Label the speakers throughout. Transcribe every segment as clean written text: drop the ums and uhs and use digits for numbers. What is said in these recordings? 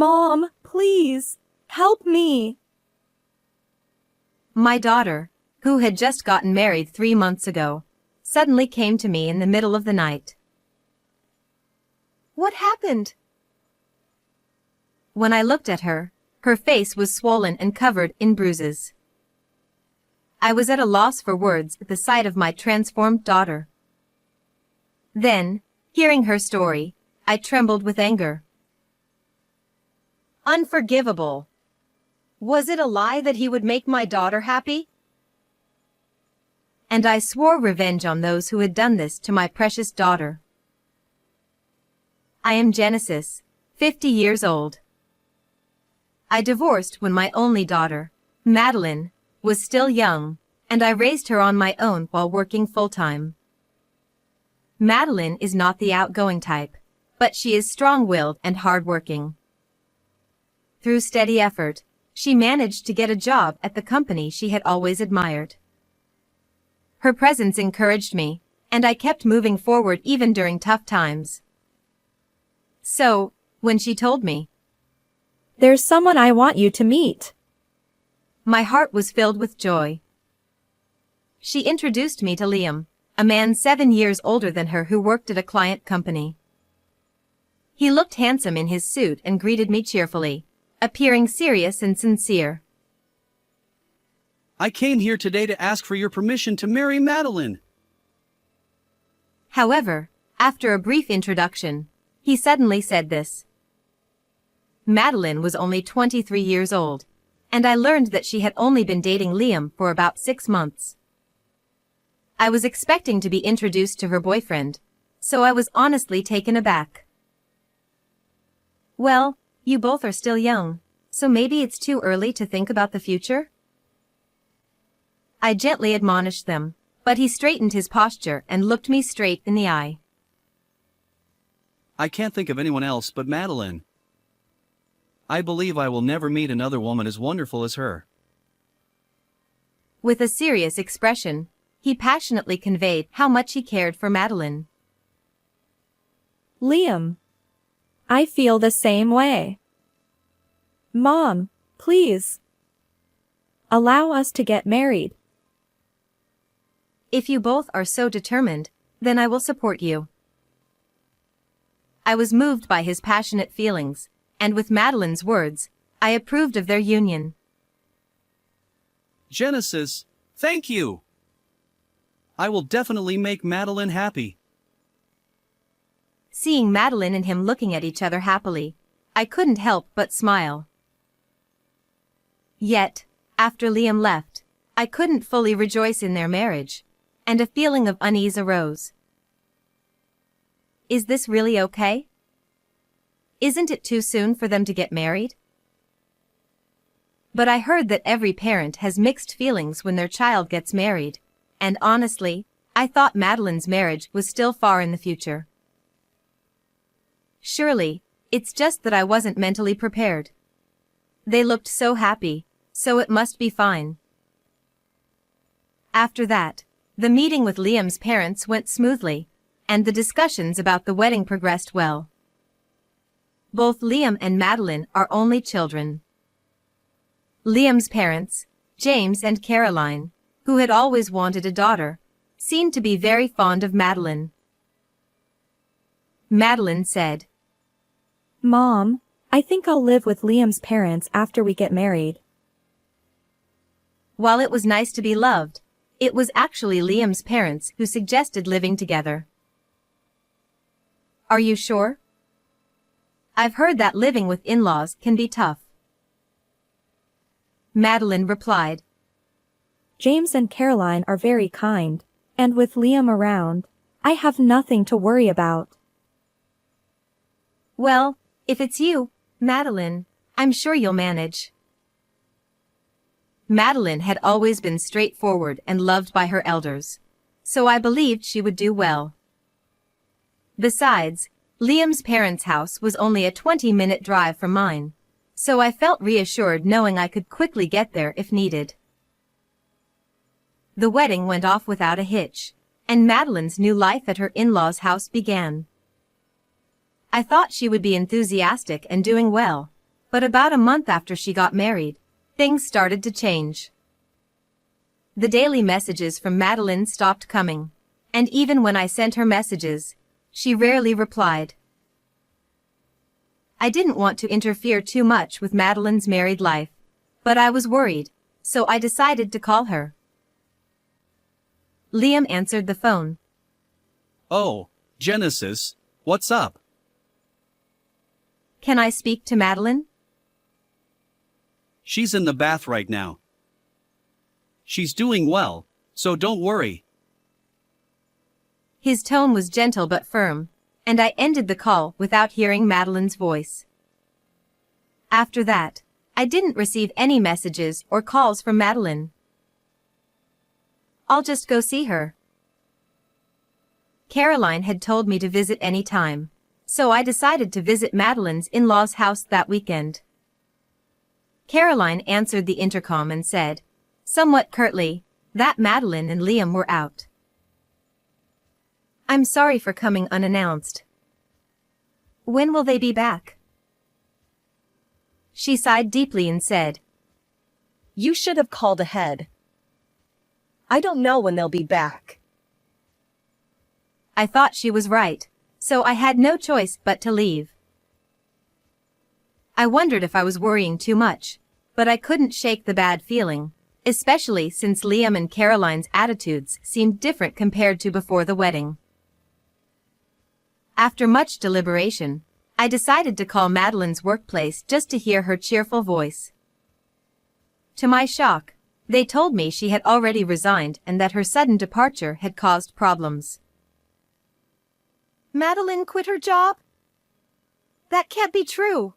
Speaker 1: Mom, please, help me.
Speaker 2: My daughter, who had just gotten married 3 months ago, suddenly came to me in the middle of the night.
Speaker 1: What happened?
Speaker 2: When I looked at her, her face was swollen and covered in bruises. I was at a loss for words at the sight of my transformed daughter. Then, hearing her story, I trembled with anger. Unforgivable! Was it a lie that he would make my daughter happy? And I swore revenge on those who had done this to my precious daughter. I am Genesis, 50 years old. I divorced when my only daughter, Madeline, was still young, and I raised her on my own while working full-time. Madeline is not the outgoing type, but she is strong-willed and hard-working. Through steady effort, she managed to get a job at the company she had always admired. Her presence encouraged me, and I kept moving forward even during tough times. So, when she told me,
Speaker 1: "There's someone I want you to meet,"
Speaker 2: my heart was filled with joy. She introduced me to Liam, a man 7 years older than her who worked at a client company. He looked handsome in his suit and greeted me cheerfully, appearing serious and sincere.
Speaker 3: I came here today to ask for your permission to marry Madeline.
Speaker 2: However, after a brief introduction, he suddenly said this. Madeline was only 23 years old, and I learned that she had only been dating Liam for about 6 months. I was expecting to be introduced to her boyfriend, so I was honestly taken aback. Well, you both are still young, so maybe it's too early to think about the future? I gently admonished them, but he straightened his posture and looked me straight in the eye.
Speaker 3: I can't think of anyone else but Madeline. I believe I will never meet another woman as wonderful as her.
Speaker 2: With a serious expression, he passionately conveyed how much he cared for Madeline.
Speaker 1: Liam, I feel the same way. Mom, please, allow us to get married.
Speaker 2: If you both are so determined, then I will support you. I was moved by his passionate feelings, and with Madeline's words, I approved of their union.
Speaker 3: Genesis, thank you. I will definitely make Madeline happy.
Speaker 2: Seeing Madeline and him looking at each other happily, I couldn't help but smile. Yet, after Liam left, I couldn't fully rejoice in their marriage, and a feeling of unease arose. Is this really okay? Isn't it too soon for them to get married? But I heard that every parent has mixed feelings when their child gets married, and honestly, I thought Madeline's marriage was still far in the future. Surely, it's just that I wasn't mentally prepared. They looked so happy, so it must be fine. After that, the meeting with Liam's parents went smoothly, and the discussions about the wedding progressed well. Both Liam and Madeline are only children. Liam's parents, James and Caroline, who had always wanted a daughter, seemed to be very fond of Madeline. Madeline said,
Speaker 1: Mom, I think I'll live with Liam's parents after we get married.
Speaker 2: While it was nice to be loved, it was actually Liam's parents who suggested living together. Are you sure? I've heard that living with in-laws can be tough. Madeline replied,
Speaker 1: James and Caroline are very kind, and with Liam around, I have nothing to worry about.
Speaker 2: Well, if it's you, Madeline, I'm sure you'll manage. Madeline had always been straightforward and loved by her elders, so I believed she would do well. Besides, Liam's parents' house was only a 20-minute drive from mine, so I felt reassured knowing I could quickly get there if needed. The wedding went off without a hitch, and Madeline's new life at her in-laws' house began. I thought she would be enthusiastic and doing well, But about a month after she got married, things started to change. The daily messages from Madeline stopped coming, and even when I sent her messages, she rarely replied. I didn't want to interfere too much with Madeline's married life, but I was worried, so I decided to call her. Liam answered the phone.
Speaker 3: Oh, Genesis, what's up?
Speaker 2: Can I speak to Madeline?
Speaker 3: She's in the bath right now. She's doing well, so don't worry.
Speaker 2: His tone was gentle but firm, and I ended the call without hearing Madeline's voice. After that, I didn't receive any messages or calls from Madeline. I'll just go see her. Caroline had told me to visit any time, so I decided to visit Madeline's in-laws' house that weekend. Caroline answered the intercom and said, somewhat curtly, that Madeline and Liam were out. I'm sorry for coming unannounced. When will they be back? She sighed deeply and said,
Speaker 4: You should have called ahead. I don't know when they'll be back.
Speaker 2: I thought she was right, so I had no choice but to leave. I wondered if I was worrying too much, but I couldn't shake the bad feeling, especially since Liam and Caroline's attitudes seemed different compared to before the wedding. After much deliberation, I decided to call Madeline's workplace just to hear her cheerful voice. To my shock, they told me she had already resigned and that her sudden departure had caused problems.
Speaker 4: Madeline quit her job? That can't be true.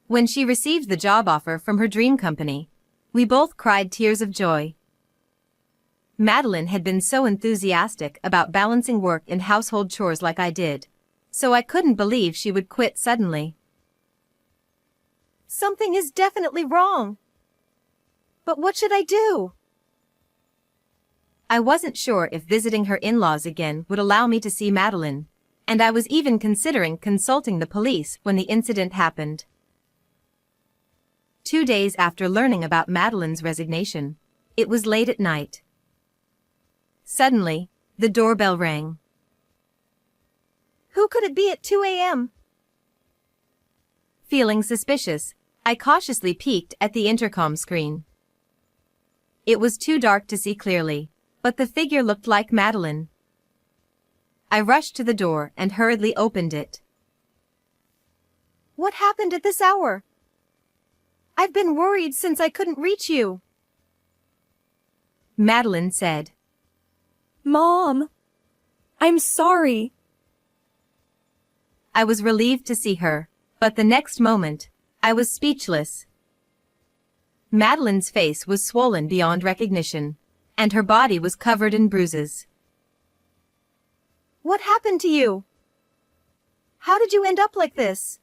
Speaker 2: When she received the job offer from her dream company, we both cried tears of joy. Madeline had been so enthusiastic about balancing work and household chores like I did, so I couldn't believe she would quit suddenly.
Speaker 4: Something is definitely wrong. But what should I do?
Speaker 2: I wasn't sure if visiting her in-laws again would allow me to see Madeline, and I was even considering consulting the police when the incident happened. 2 days after learning about Madeline's resignation, it was late at night. Suddenly, the doorbell rang.
Speaker 4: Who could it be at 2 a.m.?
Speaker 2: Feeling suspicious, I cautiously peeked at the intercom screen. It was too dark to see clearly, but the figure looked like Madeline. I rushed to the door and hurriedly opened it.
Speaker 4: What happened at this hour? I've been worried since I couldn't reach you.
Speaker 2: Madeline said.
Speaker 1: Mom, I'm sorry.
Speaker 2: I was relieved to see her, but the next moment, I was speechless. Madeline's face was swollen beyond recognition, and her body was covered in bruises.
Speaker 4: What happened to you? How did you end up like this?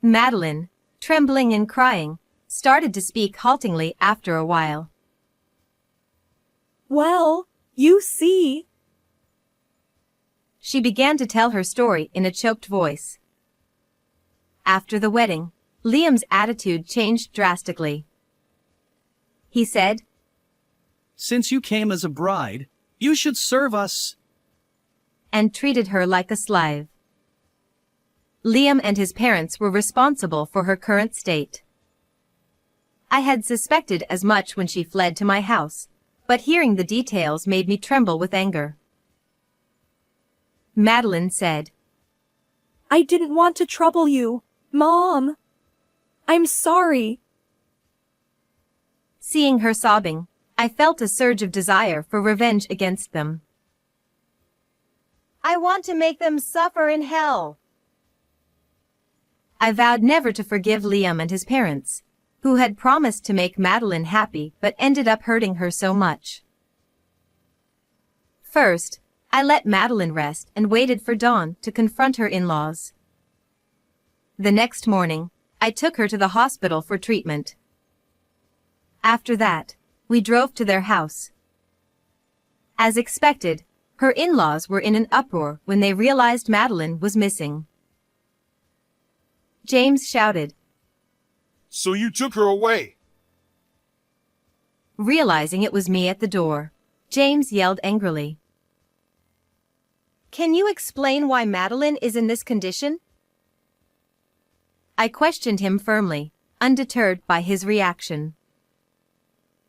Speaker 2: Madeline, trembling and crying, started to speak haltingly after a while.
Speaker 1: Well, you see.
Speaker 2: She began to tell her story in a choked voice. After the wedding, Liam's attitude changed drastically. He said,
Speaker 3: Since you came as a bride, you should serve us.
Speaker 2: And treated her like a slave. Liam and his parents were responsible for her current state. I had suspected as much when she fled to my house, but hearing the details made me tremble with anger. Madeline said,
Speaker 1: I didn't want to trouble you, Mom. I'm sorry.
Speaker 2: Seeing her sobbing, I felt a surge of desire for revenge against them.
Speaker 4: I want to make them suffer in hell.
Speaker 2: I vowed never to forgive Liam and his parents, who had promised to make Madeline happy but ended up hurting her so much. First, I let Madeline rest and waited for dawn to confront her in-laws. The next morning, I took her to the hospital for treatment. After that, we drove to their house. As expected, her in-laws were in an uproar when they realized Madeline was missing. James shouted,
Speaker 5: So you took her away.
Speaker 2: realizing it was me at the door. James yelled angrily. Can you explain why Madeline is in this condition? I questioned him firmly, undeterred by his reaction.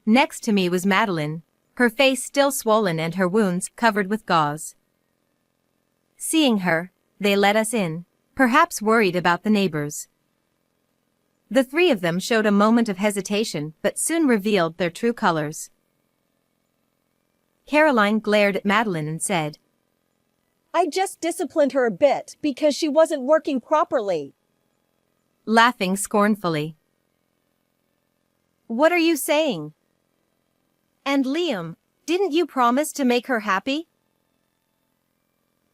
Speaker 2: Next to me was Madeline, her face still swollen and her wounds covered with gauze. Seeing her, they let us in, perhaps worried about the neighbors. The three of them showed a moment of hesitation but soon revealed their true colors. Caroline glared at Madeline and said,
Speaker 4: I just disciplined her a bit because she wasn't working properly.
Speaker 2: laughing scornfully. What are you saying? And Liam, didn't you promise to make her happy?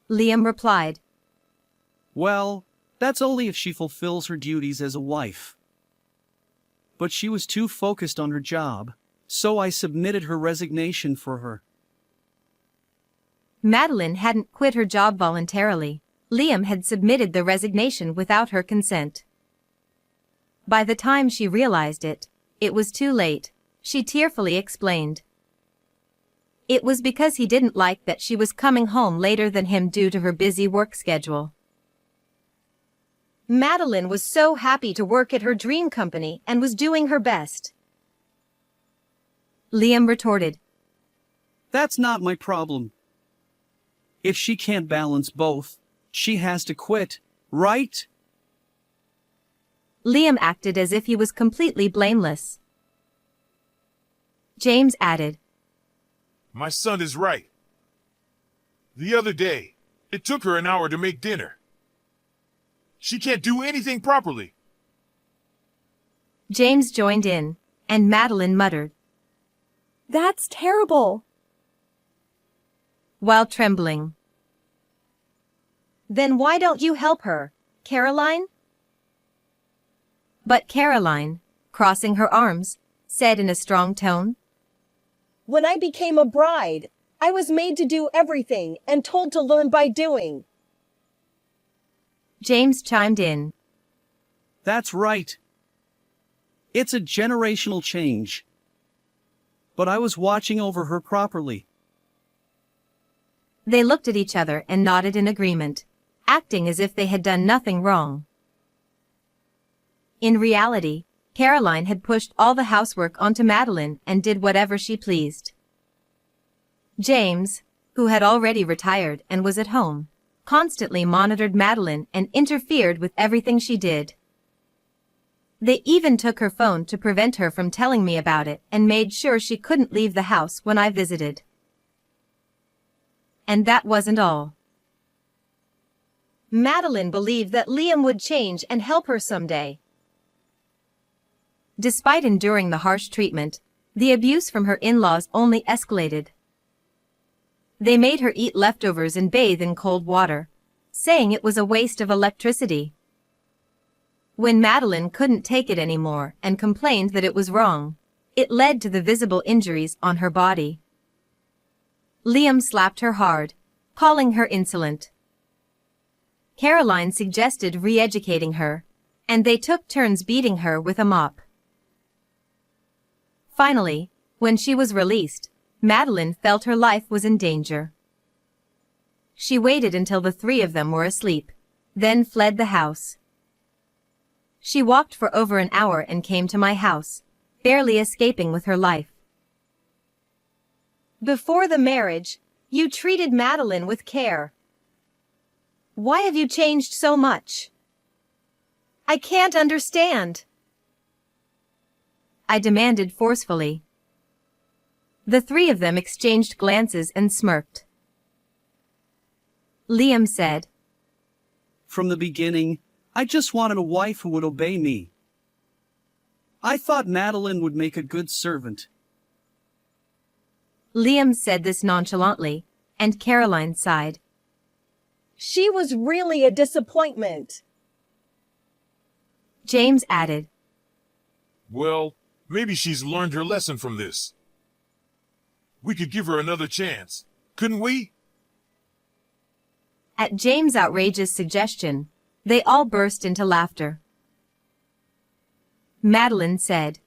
Speaker 2: Liam replied,
Speaker 3: Well, that's only if she fulfills her duties as a wife. But she was too focused on her job, so I submitted her resignation for her.
Speaker 2: Madeline hadn't quit her job voluntarily. Liam had submitted the resignation without her consent. By the time she realized it, it was too late, she tearfully explained. It was because he didn't like that she was coming home later than him due to her busy work schedule. Madeline was so happy to work at her dream company and was doing her best. Liam retorted,
Speaker 3: That's not my problem. If she can't balance both, she has to quit, right?
Speaker 2: Liam acted as if he was completely blameless. James added,
Speaker 5: My son is right. The other day, it took her an hour to make dinner. She can't do anything properly.
Speaker 2: James joined in, and Madeline muttered,
Speaker 1: That's terrible.
Speaker 2: while trembling. Then why don't you help her, Caroline? But Caroline, crossing her arms, said in a strong tone,
Speaker 4: When I became a bride, I was made to do everything and told to learn by doing.
Speaker 2: James chimed in,
Speaker 3: That's right. It's a generational change. But I was watching over her properly.
Speaker 2: They looked at each other and nodded in agreement, acting as if they had done nothing wrong. In reality, Caroline had pushed all the housework onto Madeline and did whatever she pleased. James, who had already retired and was at home, constantly monitored Madeline and interfered with everything she did. They even took her phone to prevent her from telling me about it and made sure she couldn't leave the house when I visited. And that wasn't all. Madeline believed that Liam would change and help her someday. Despite enduring the harsh treatment, the abuse from her in-laws only escalated. They made her eat leftovers and bathe in cold water, saying it was a waste of electricity. When Madeline couldn't take it anymore and complained that it was wrong, it led to the visible injuries on her body. Liam slapped her hard, calling her insolent. Caroline suggested re-educating her, and they took turns beating her with a mop. Finally, when she was released, Madeline felt her life was in danger. She waited until the three of them were asleep, then fled the house. She walked for over an hour and came to my house, barely escaping with her life. Before the marriage, you treated Madeline with care. Why have you changed so much? I can't understand, I demanded forcefully. The three of them exchanged glances and smirked. Liam said,
Speaker 3: From the beginning, I just wanted a wife who would obey me. I thought Madeline would make a good servant.
Speaker 2: Liam said this nonchalantly, and Caroline sighed.
Speaker 4: She was really a disappointment.
Speaker 2: James added,
Speaker 5: Well, maybe she's learned her lesson from this. We could give her another chance, couldn't we?
Speaker 2: At James' outrageous suggestion, they all burst into laughter. Madeline said.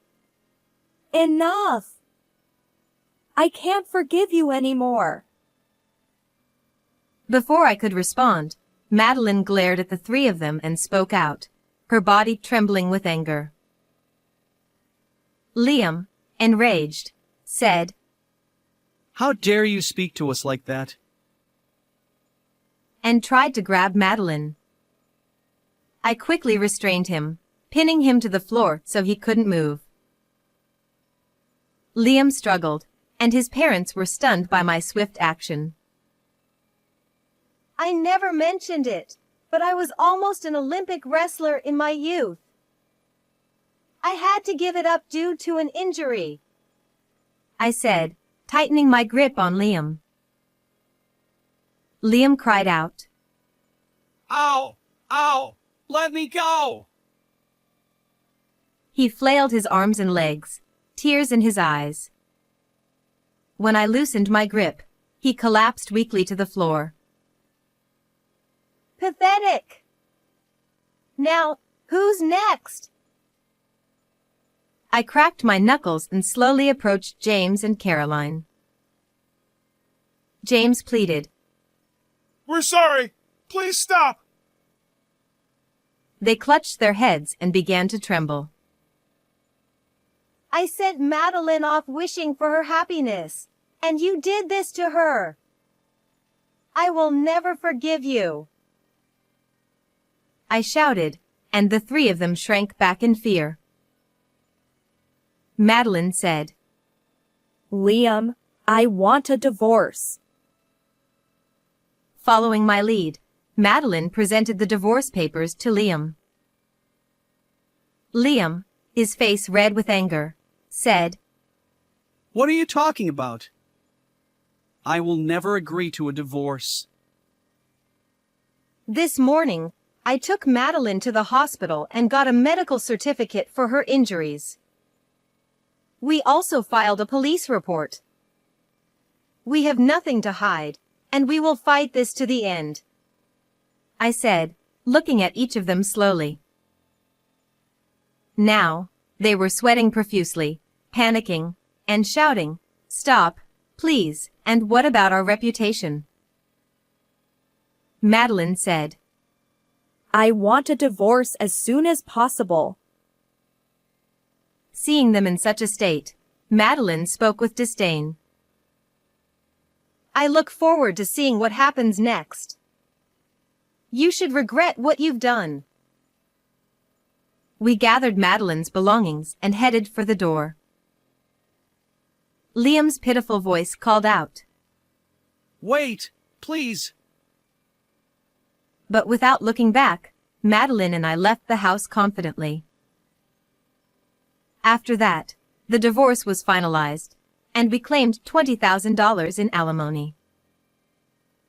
Speaker 1: Enough! I can't forgive you anymore.
Speaker 2: Before I could respond, Madeline glared at the three of them and spoke out, her body trembling with anger. Liam, enraged, said,
Speaker 3: How dare you speak to us like that?
Speaker 2: and tried to grab Madeline. I quickly restrained him, pinning him to the floor so he couldn't move. Liam struggled, and his parents were stunned by my swift action.
Speaker 4: I never mentioned it, but I was almost an Olympic wrestler in my youth. I had to give it up due to an injury,
Speaker 2: I said, tightening my grip on Liam. Liam cried out.
Speaker 3: Ow! Ow! Let me go!
Speaker 2: He flailed his arms and legs, tears in his eyes. When I loosened my grip, he collapsed weakly to the floor.
Speaker 4: Pathetic. Now, who's next?
Speaker 2: I cracked my knuckles and slowly approached James and Caroline. James pleaded.
Speaker 5: We're sorry. Please stop.
Speaker 2: They clutched their heads and began to tremble.
Speaker 4: I sent Madeline off wishing for her happiness, and you did this to her. I will never forgive you,
Speaker 2: I shouted, and the three of them shrank back in fear. Madeline said,
Speaker 1: Liam, I want a divorce.
Speaker 2: Following my lead, Madeline presented the divorce papers to Liam. Liam, his face red with anger, said,
Speaker 3: What are you talking about? I will never agree to a divorce.
Speaker 4: This morning, I took Madeline to the hospital and got a medical certificate for her injuries. We also filed a police report. We have nothing to hide, and we will fight this to the end,
Speaker 2: I said, looking at each of them slowly. Now, they were sweating profusely, panicking, and shouting, Stop, please, and what about our reputation? Madeline said,
Speaker 1: I want a divorce as soon as possible.
Speaker 2: Seeing them in such a state, Madeline spoke with disdain.
Speaker 4: I look forward to seeing what happens next. You should regret what you've done.
Speaker 2: We gathered Madeline's belongings and headed for the door. Liam's pitiful voice called out.
Speaker 3: Wait, please.
Speaker 2: But without looking back, Madeline and I left the house confidently. After that, the divorce was finalized, and we claimed $20,000 in alimony.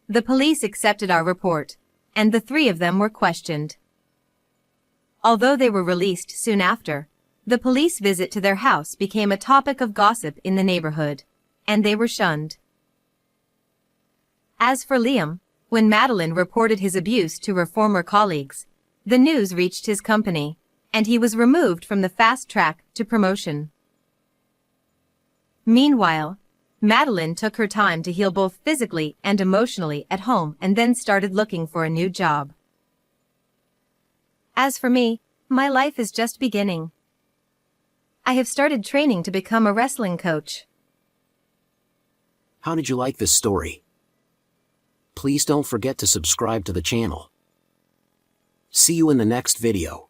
Speaker 2: The police accepted our report, and the three of them were questioned. Although they were released soon after, the police visit to their house became a topic of gossip in the neighborhood, and they were shunned. As for Liam, when Madeline reported his abuse to her former colleagues, the news reached his company, and he was removed from the fast track to promotion. Meanwhile, Madeline took her time to heal both physically and emotionally at home and then started looking for a new job. As for me, my life is just beginning. I have started training to become a wrestling coach.
Speaker 6: How did you like this story? Please don't forget to subscribe to the channel. See you in the next video.